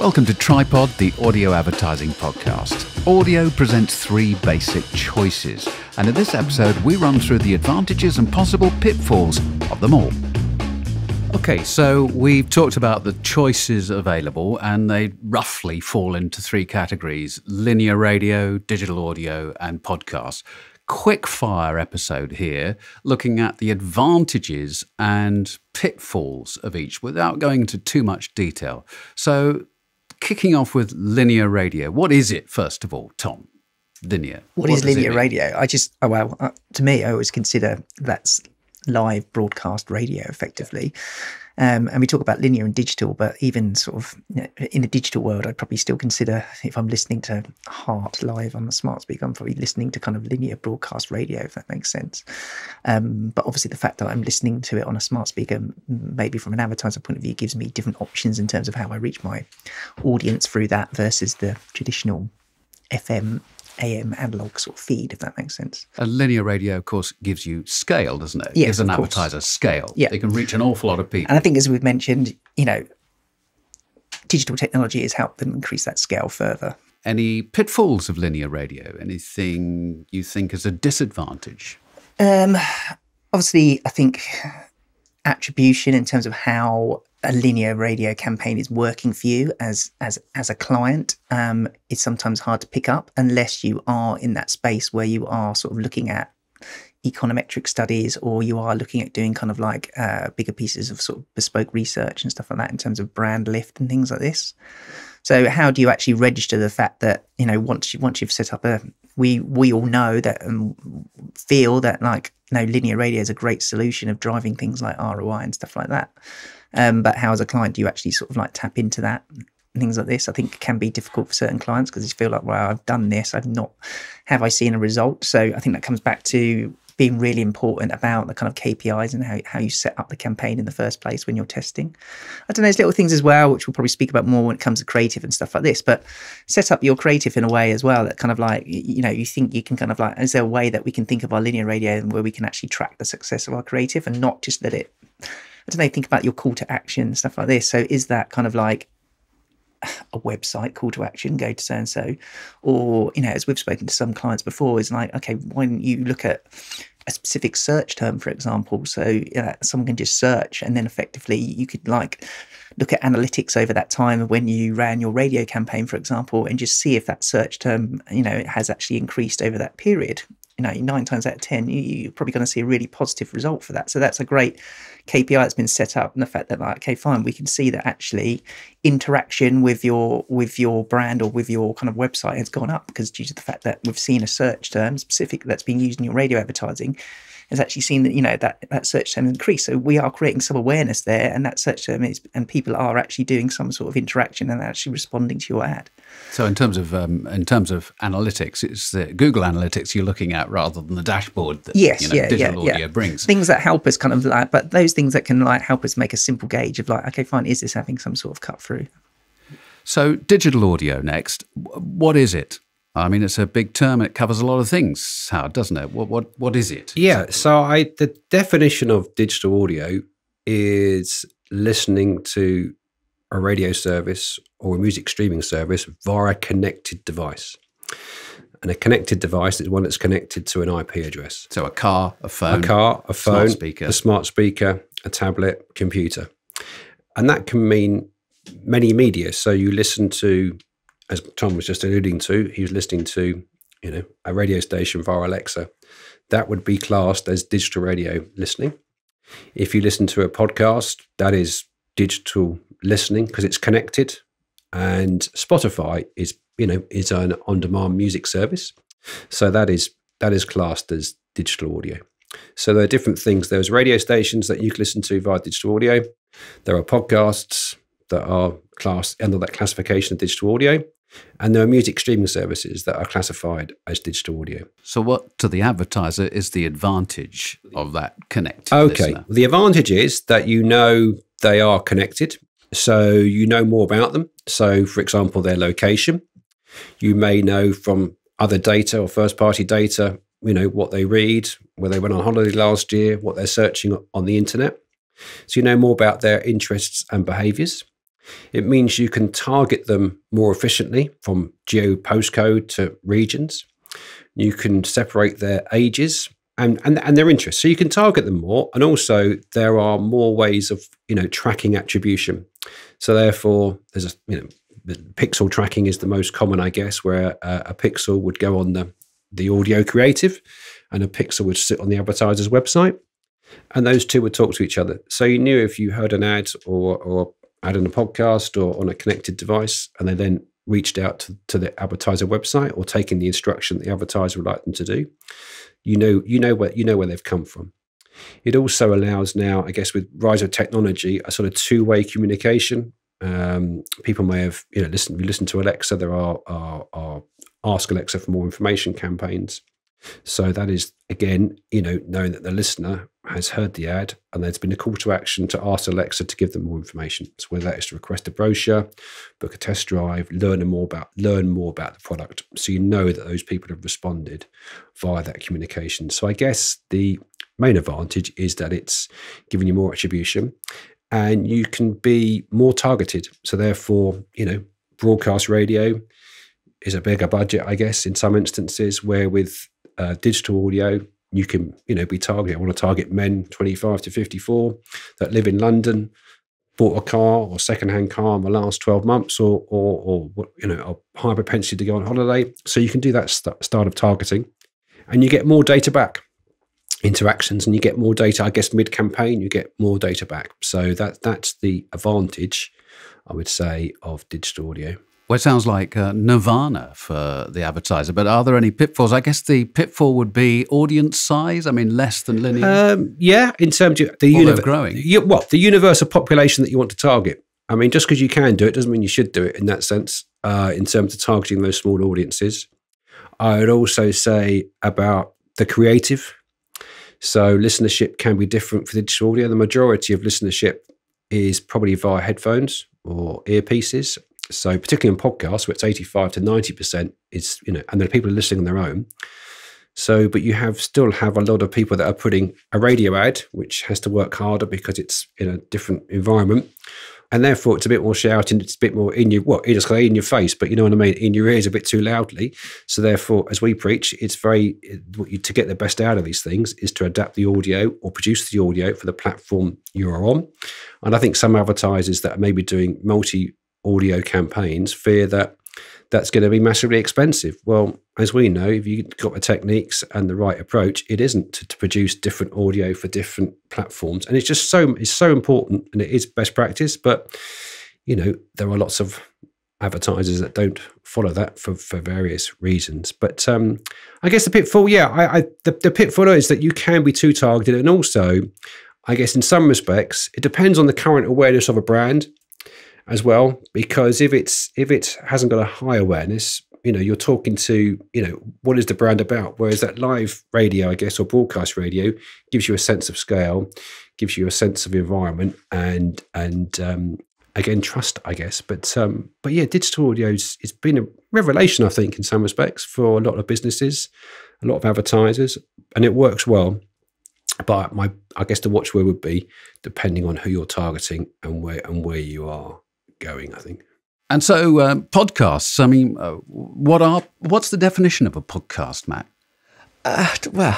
Welcome to Tripod, the audio advertising podcast. Audio presents three basic choices, and in this episode we run through the advantages and possible pitfalls of them all. Okay, so we've talked about the choices available, and they roughly fall into three categories: linear radio, digital audio, and podcast. Quick fire episode here, looking at the advantages and pitfalls of each without going into too much detail. So, kicking off with linear radio. What is it, first of all, Tom? Linear. What is linear radio? To me, I always consider that's live broadcast radio, effectively. And we talk about linear and digital, but even sort of in the digital world, I'd probably still consider, if I'm listening to Heart live on the smart speaker, I'm probably listening to kind of linear broadcast radio, if that makes sense. But obviously the fact that I'm listening to it on a smart speaker, maybe from an advertiser point of view, gives me different options in terms of how I reach my audience through that versus the traditional FM, AM analog sort of feed, if that makes sense. A linear radio, of course, gives you scale, doesn't it? It Yes, gives an of course. advertiser scale. Yeah. They can reach an awful lot of people. And I think, as we've mentioned, digital technology has helped them increase that scale further. Any pitfalls of linear radio? Anything you think is a disadvantage? Obviously, I think attribution in terms of how a linear radio campaign is working for you as a client is sometimes hard to pick up unless you are in that space where you are sort of looking at econometric studies, or you are looking at doing kind of like bigger pieces of sort of bespoke research and stuff like that in terms of brand lift and things like this. So how do you actually register the fact that, once you've set up we all know that and feel that linear radio is a great solution of driving things like ROI and stuff like that. But how, as a client, do you actually sort of like tap into that? Things like this, I think, can be difficult for certain clients because they feel like, well, I've done this, have I seen a result? So I think that comes back to being really important about the kind of KPIs and how you set up the campaign in the first place when you're testing. I don't know, there's little things as well, which we'll probably speak about more when it comes to creative and stuff like this, but set up your creative in a way as well that kind of like, you think you can kind of like, is there a way that we can think of our linear radio and where we can actually track the success of our creative and not just let it, think about your call to action and stuff like this. So is that kind of like a website call to action, go to so-and-so, or, as we've spoken to some clients before, is like, okay, why don't you look at a specific search term, for example, so someone can just search, and then effectively you could like look at analytics over that time of when you ran your radio campaign, for example, and just see if that search term, has actually increased over that period. 9 times out of 10, you're probably going to see a really positive result for that. So that's a great KPI that's been set up, and the fact that, like, okay, fine, we can see that actually interaction with your brand or with your kind of website has gone up because due to the fact that we've seen a search term specific that's being used in your radio advertising has actually seen that that search term increase. So we are creating some awareness there, and that search term and people are actually doing some sort of interaction and actually responding to your ad. So in terms of analytics, it's the Google Analytics you're looking at rather than the dashboard that digital audio brings. Things that help us kind of like, but those things that can like help us make a simple gauge of like, okay, fine, is this having some sort of cut through? So digital audio next. What is it? I mean, it's a big term. It covers a lot of things, Howard, doesn't it? What is it? Yeah. So the definition of digital audio is listening to a radio service or a music streaming service via a connected device. And a connected device is one that's connected to an IP address. So a car, a phone, smart speaker, a smart speaker, a tablet, computer. And that can mean many media. So you listen to, as Tom was just alluding to, he was listening to, a radio station via Alexa. That would be classed as digital radio listening. If you listen to a podcast, that is digital listening because it's connected. And Spotify is an on-demand music service. So that is classed as digital audio. So there are different things. There's radio stations that you can listen to via digital audio. There are podcasts that are classed under that classification of digital audio. And there are music streaming services that are classified as digital audio. So what, to the advertiser, is the advantage of that connected Okay. listener? The advantage is that they are connected. So you know more about them. So, for example, their location. You may know from other data or first-party data, what they read, where they went on holiday last year, what they're searching on the internet. So you know more about their interests and behaviours. It means you can target them more efficiently from geo postcode to regions. You can separate their ages and their interests. So you can target them more. And also there are more ways of, tracking attribution. So therefore there's the pixel tracking is the most common, I guess, where a pixel would go on the audio creative and a pixel would sit on the advertiser's website. And those two would talk to each other. So you knew if you heard an ad or ad on a podcast or on a connected device, and they then reached out to the advertiser website or taking the instruction that the advertiser would like them to do, you know where they've come from. It also allows now, I guess, with rise of technology, a sort of two-way communication. People may have, listen to Alexa. There are Ask Alexa for More Information campaigns. So that is, again, knowing that the listener has heard the ad and there's been a call to action to ask Alexa to give them more information. So whether that is to request a brochure, book a test drive, learn more about the product. So you know that those people have responded via that communication. So I guess the main advantage is that it's giving you more attribution and you can be more targeted. So therefore, broadcast radio is a bigger budget, I guess, in some instances, where with digital audio, you can, be targeted. I want to target men 25 to 54 that live in London, bought a car or second-hand car in the last 12 months or a high propensity to go on holiday. So you can do that start of targeting and you get more data back, interactions, and you get more data, I guess, mid-campaign, you get more data back. So that's the advantage, I would say, of digital audio. Well, it sounds like nirvana for the advertiser, but are there any pitfalls? I guess the pitfall would be audience size. I mean, less than linear. Yeah, in terms of the universal population that you want to target. I mean, just because you can do it doesn't mean you should do it in that sense, in terms of targeting those small audiences. I would also say about the creative. So listenership can be different for digital audio. The majority of listenership is probably via headphones or earpieces. So particularly on podcasts, where it's 85 to 90% is, and there are people listening on their own. So, but you still have a lot of people that are putting a radio ad, which has to work harder because it's in a different environment. And therefore it's a bit more shouting, it's a bit more in your, in your face, but you know what I mean? In your ears a bit too loudly. So therefore, as we preach, it's to get the best out of these things is to adapt the audio or produce the audio for the platform you're on. And I think some advertisers that are maybe doing multi-audio campaigns fear that that's going to be massively expensive. Well, as we know, if you've got the techniques and the right approach, it isn't to produce different audio for different platforms. And it's just so important, and it is best practice. But, there are lots of advertisers that don't follow that for various reasons. But I guess the pitfall, the pitfall is that you can be too targeted. And also, I guess in some respects, it depends on the current awareness of a brand as well, because if it hasn't got a high awareness, you're talking to, what is the brand about? Whereas that live radio, I guess, or broadcast radio gives you a sense of scale, gives you a sense of environment and again, trust, I guess. But yeah, digital audio it's been a revelation, I think, in some respects for a lot of businesses, a lot of advertisers, and it works well. But I guess the watchword would be depending on who you're targeting and where you are going, I think. And so podcasts, I mean, what's the definition of a podcast, Matt? Well,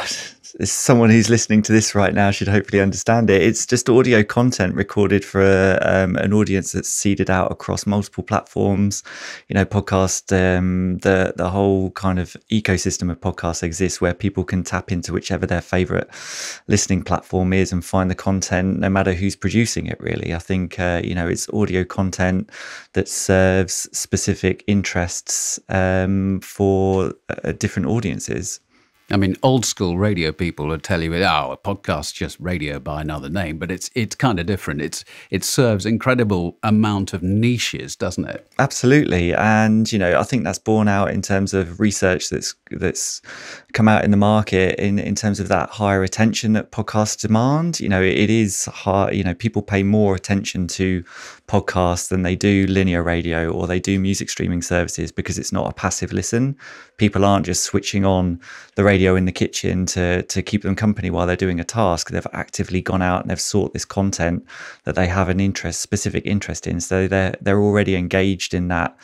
someone who's listening to this right now should hopefully understand it. It's just audio content recorded for an audience that's seeded out across multiple platforms. Podcast, the whole kind of ecosystem of podcasts exists where people can tap into whichever their favorite listening platform is and find the content, no matter who's producing it, really. I think, it's audio content that serves specific interests for different audiences. I mean, old school radio people would tell you, a podcast's just radio by another name, but it's kind of different. It serves incredible amount of niches, doesn't it? Absolutely. And, I think that's borne out in terms of research that's come out in the market in terms of that higher attention that podcasts demand. It is hard, people pay more attention to podcasts than they do linear radio or they do music streaming services, because it's not a passive listen. People aren't just switching on the radio in the kitchen to keep them company while they're doing a task. They've actively gone out and they've sought this content that they have an specific interest in. So they're already engaged in that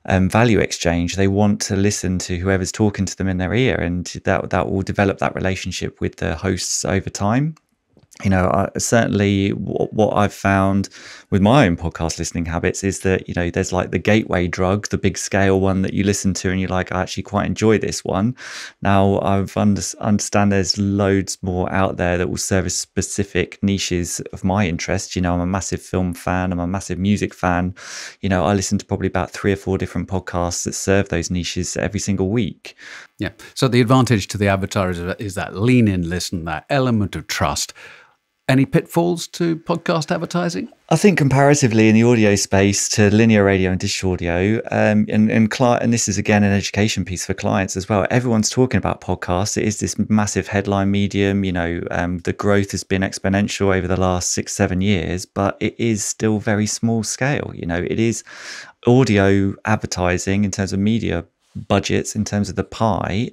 value exchange. They want to listen to whoever's talking to them in their ear, and that will develop that relationship with the hosts over time. You know, certainly what I've found with my own podcast listening habits is that, you know, there's like the gateway drug, the big scale one that you listen to and you're like, I actually quite enjoy this one. Now I've understand there's loads more out there that will service specific niches of my interest. You know, I'm a massive film fan. I'm a massive music fan. You know, I listen to probably about 3 or 4 different podcasts that serve those niches every single week. Yeah. So the advantage to the advertiser is that lean in, listen, that element of trust. Any pitfalls to podcast advertising? I think comparatively in the audio space to linear radio and digital audio, and this is again an education piece for clients as well. Everyone's talking about podcasts. It is this massive headline medium. You know, the growth has been exponential over the last 6-7 years, but it is still very small scale. You know, it is audio advertising in terms of media budgets, in terms of the pie,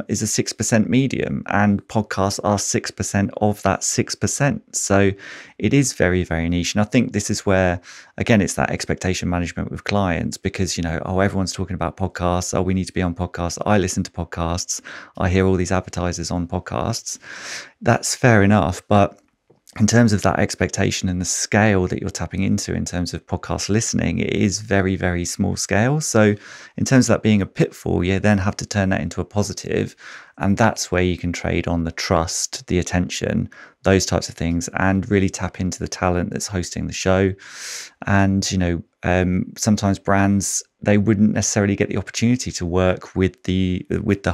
is a 6% medium, and podcasts are 6% of that 6%. So it is very, very niche. And I think this is where, again, it's that expectation management with clients, because, you know, everyone's talking about podcasts. We need to be on podcasts. I listen to podcasts. I hear all these advertisers on podcasts. That's fair enough. But in terms of that expectation and the scale that you're tapping into in terms of podcast listening, it is very, very small scale. So in terms of that being a pitfall, you then have to turn that into a positive. And that's where you can trade on the trust, the attention, those types of things, and really tap into the talent that's hosting the show. And, you know, sometimes brands, they wouldn't necessarily get the opportunity to work with the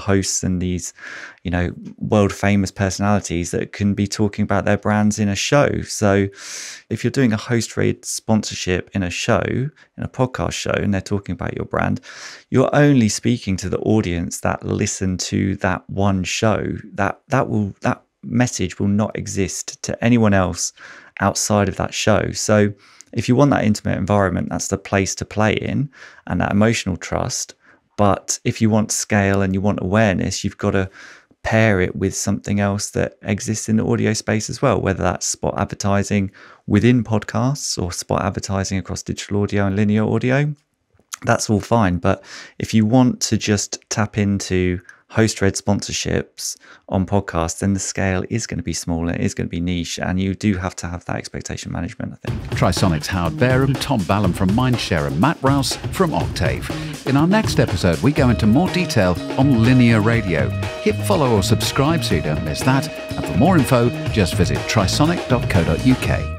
hosts and these, you know, world famous personalities that can be talking about their brands in a show. So if you're doing a host rate sponsorship in a show, in a podcast show, and they're talking about your brand, you're only speaking to the audience that listen to that one show. That message will not exist to anyone else outside of that show. So if you want that intimate environment, that's the place to play in, and that emotional trust. But if you want scale and you want awareness, you've got to pair it with something else that exists in the audio space as well, whether that's spot advertising within podcasts or spot advertising across digital audio and linear audio. That's all fine. But if you want to just tap into host-read sponsorships on podcasts, then the scale is going to be smaller, it is going to be niche, and you do have to have that expectation management, I think. Trisonic's Howard Bareham, Tom Ballum from Mindshare, and Matt Rouse from Octave. In our next episode, we go into more detail on linear radio. Hit follow or subscribe so you don't miss that. And for more info, just visit trisonic.co.uk.